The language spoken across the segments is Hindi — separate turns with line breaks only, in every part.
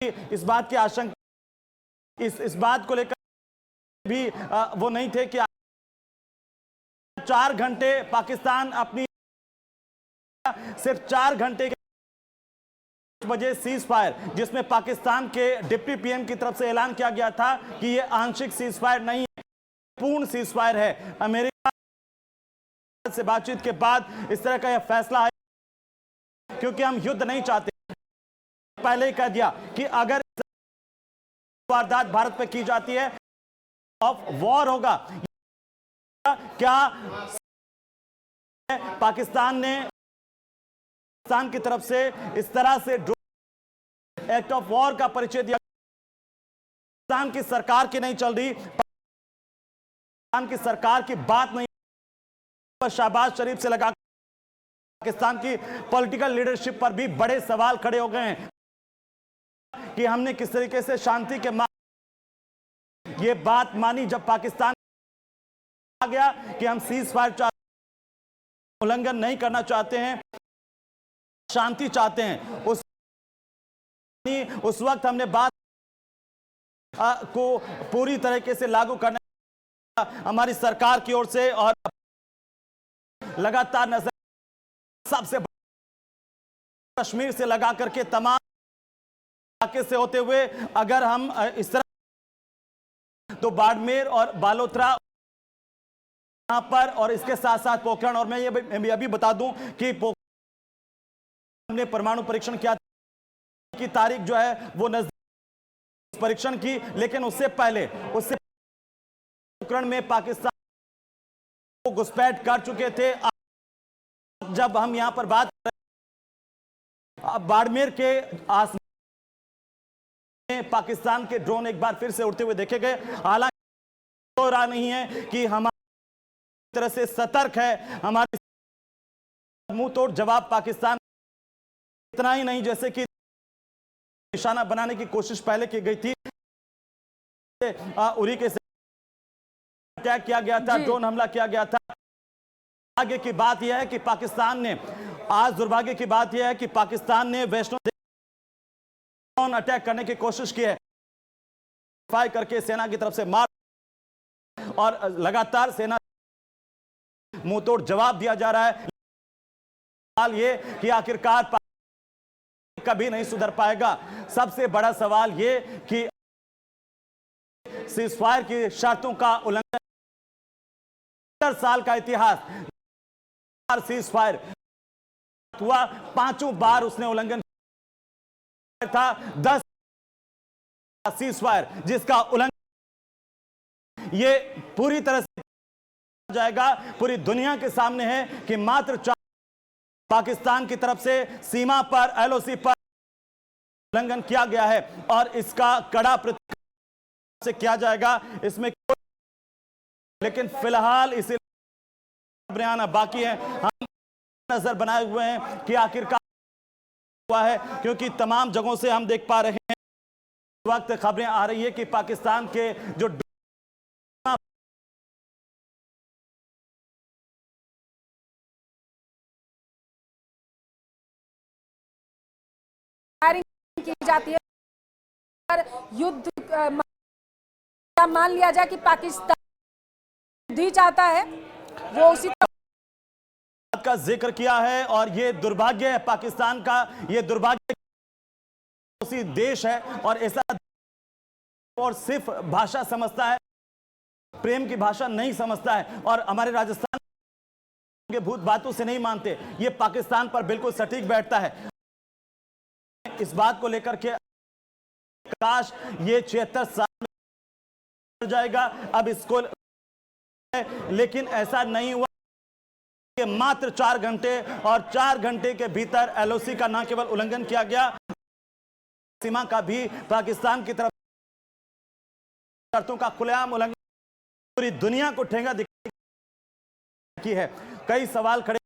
इस बात की आशंका इस बात को लेकर भी वो नहीं थे कि 4 घंटे पाकिस्तान अपनी सिर्फ 4 घंटे के बजे सीज फायर, जिसमें पाकिस्तान के डिप्टी पीएम की तरफ से ऐलान किया गया था कि यह आंशिक सीज फायर नहीं है, पूर्ण सीज फायर है। अमेरिका से बातचीत के बाद इस तरह का यह फैसला है क्योंकि हम युद्ध नहीं चाहते। पहले ही कह दिया कि अगर वारदात भारत पे की जाती है ऑफ वॉर होगा। क्या पाकिस्तान की तरफ से इस तरह से एक्ट ऑफ वॉर का परिचय दिया? पाकिस्तान की सरकार की नहीं चल रही, पाकिस्तान की सरकार की बात नहीं पर शहबाज शरीफ से लगा पाकिस्तान की पॉलिटिकल लीडरशिप पर भी बड़े सवाल खड़े हो गए हैं कि हमने किस तरीके से शांति के ये बात मानी जब पाकिस्तान आ गया कि हम सीज फायर उल्लंघन नहीं करना चाहते हैं, शांति चाहते हैं। उस वक्त हमने बात को पूरी तरीके से लागू करना हमारी सरकार की ओर से और लगातार नजर सबसे कश्मीर से लगा करके तमाम इलाके से होते हुए अगर हम इस तरह तो बाड़मेर और बालोतरा यहां पर और इसके साथ साथ पोखरण, और मैं ये भी बता दूं कि हमने परमाणु परीक्षण किया की तारीख जो है वो नजदीक परीक्षण की, लेकिन उससे पहले पोखरण में पाकिस्तान को घुसपैठ कर चुके थे। जब हम यहां पर बात कर रहे हैं बाड़मेर के आसमान पाकिस्तान के ड्रोन एक बार फिर से उड़ते हुए देखे गए। हालांकि हो रहा नहीं है कि हमारी तरह से सतर्क है, हमारी मुंह तोड़ जवाब पाकिस्तान इतना ही नहीं जैसे कि निशाना बनाने की कोशिश पहले की गई थी, उरी के अटैक किया गया था, ड्रोन हमला किया गया था। आगे की बात यह है कि पाकिस्तान ने आज दुर्भाग्य की बात यह है कि पाकिस्तान ने वैष्णो ड्रोन अटैक करने की कोशिश की है, फायर करके सेना की तरफ से मार और लगातार सेना मुंहतोड़ जवाब दिया जा रहा है। सवाल ये कि आखिरकार कभी नहीं सुधर पाएगा। सबसे बड़ा सवाल ये कि सीज फायर की शर्तों का उल्लंघन, 70 साल का इतिहास, सीज फायर हुआ, 5 बार उसने उल्लंघन था, 10 सीज फायर जिसका उल्लंघन ये पूरी तरह से जाएगा, पूरी दुनिया के सामने है कि मात्र 4 पाकिस्तान की तरफ से सीमा पर एलओसी पर उल्लंघन किया गया है और इसका कड़ा प्रतिकार से किया जाएगा इसमें। लेकिन फिलहाल इसे आना बाकी है। हम नजर बनाए हुए हैं कि आखिरकार हुआ है, क्योंकि तमाम जगहों से हम देख पा रहे हैं इस वक्त खबरें आ रही है कि पाकिस्तान के जो
की जाती है युद्ध मान लिया जाए कि पाकिस्तान भी चाहता है, वो उसी
का जिक्र किया है। और ये दुर्भाग्य है पाकिस्तान का, ये दुर्भाग्य उसी देश है और ऐसा और सिर्फ भाषा समझता है, प्रेम की भाषा नहीं समझता है और हमारे राजस्थान के भूत बातों से नहीं मानते। ये पाकिस्तान पर बिल्कुल सटीक बैठता है। इस बात को लेकर के काश ये 76 साल में जाएगा अब इसको, लेकिन ऐसा नहीं हुआ कि मात्र 4 घंटे और 4 घंटे के भीतर एलओसी का न केवल उल्लंघन किया गया, सीमा का भी पाकिस्तान की तरफ शर्तों का खुलेआम उल्लंघन पूरी दुनिया को ठेंगा दिखाई है। कई सवाल खड़े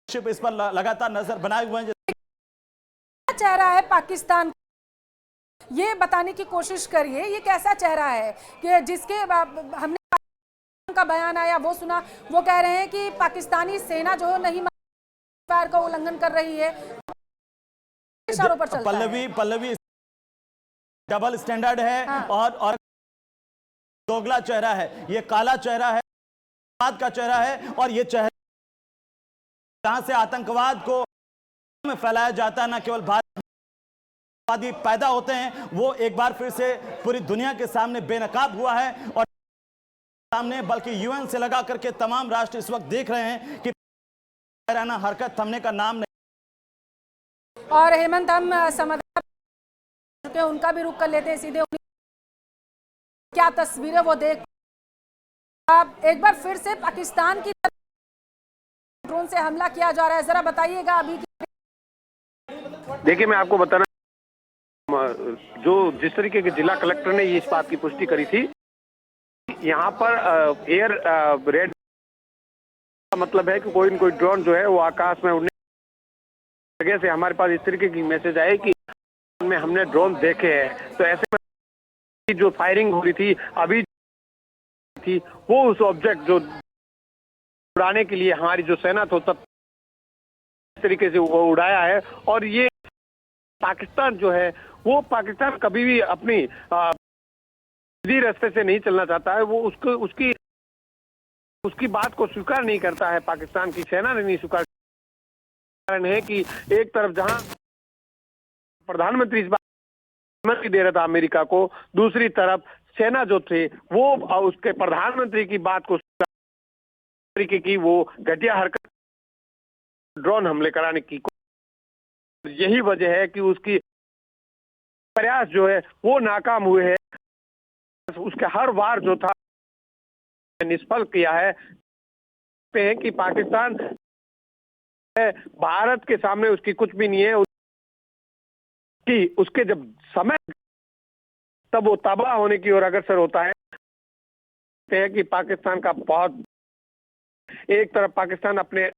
इस पर लगातार नजर बनाए हुए हैं।
चेहरा है पाकिस्तान, ये बताने की कोशिश करिए ये कैसा चेहरा है कि जिसके हमने का बयान आया वो सुना, वो कह रहे हैं कि पाकिस्तानी सेना जो नहीं फायर का उल्लंघन कर रही है, इशारों पर चलता है।
पल्लवी डबल स्टैंडर्ड है।
हाँ।
और दोगला चेहरा है, ये काला चेहरा है, आतंकवाद का चेहरा है। और ये चेहरा जहां से आतंकवाद को में फैलाया जाता है, ना केवल भारतवादी पैदा होते हैं, वो एक बार फिर से पूरी दुनिया के सामने बेनकाब हुआ है। और सामने बल्कि यूएन से लगा करके तमाम राष्ट्र इस वक्त देख रहे हैं कि रहना हरकत थमने का नाम नहीं।
और हेमंत, हम समाधान उनका भी रुख कर लेते हैं सीधे। क्या तस्वीरें वो देख, आप एक बार फिर से पाकिस्तान की ड्रोन से हमला किया जा रहा है, जरा बताइएगा अभी की।
देखिए, मैं आपको बताना, जो जिस तरीके के जिला कलेक्टर ने इस बात की पुष्टि करी थी, यहाँ पर एयर रेड का मतलब है कि कोई न कोई ड्रोन जो है वो आकाश में उड़ने जगह से हमारे पास इस तरीके की मैसेज आए कि में हमने ड्रोन देखे हैं। तो ऐसे में जो फायरिंग हो रही थी अभी थी, वो उस ऑब्जेक्ट जो उड़ाने के लिए हमारी जो सेना तो तब इस तरीके से वो उड़ाया है। और ये पाकिस्तान जो है, वो पाकिस्तान कभी भी अपनी सीधी रास्ते से नहीं चलना चाहता है। वो उसकी बात को स्वीकार नहीं करता है, पाकिस्तान की सेना ने नहीं स्वीकार। कारण है कि एक तरफ जहां प्रधानमंत्री इस बात दे रहा था अमेरिका को, दूसरी तरफ सेना जो थे वो उसके प्रधानमंत्री की बात को तरीके की वो घटिया हरकत, ड्रोन हमले कराने की। यही वजह है कि उसकी प्रयास जो है वो नाकाम हुए हैं। उसके हर वार जो था निष्फल किया है कि पाकिस्तान भारत के सामने उसकी कुछ भी नहीं है कि उसके जब समय तब वो तबाह होने की ओर अग्रसर होता है कि पाकिस्तान का बहुत, एक तरफ पाकिस्तान अपने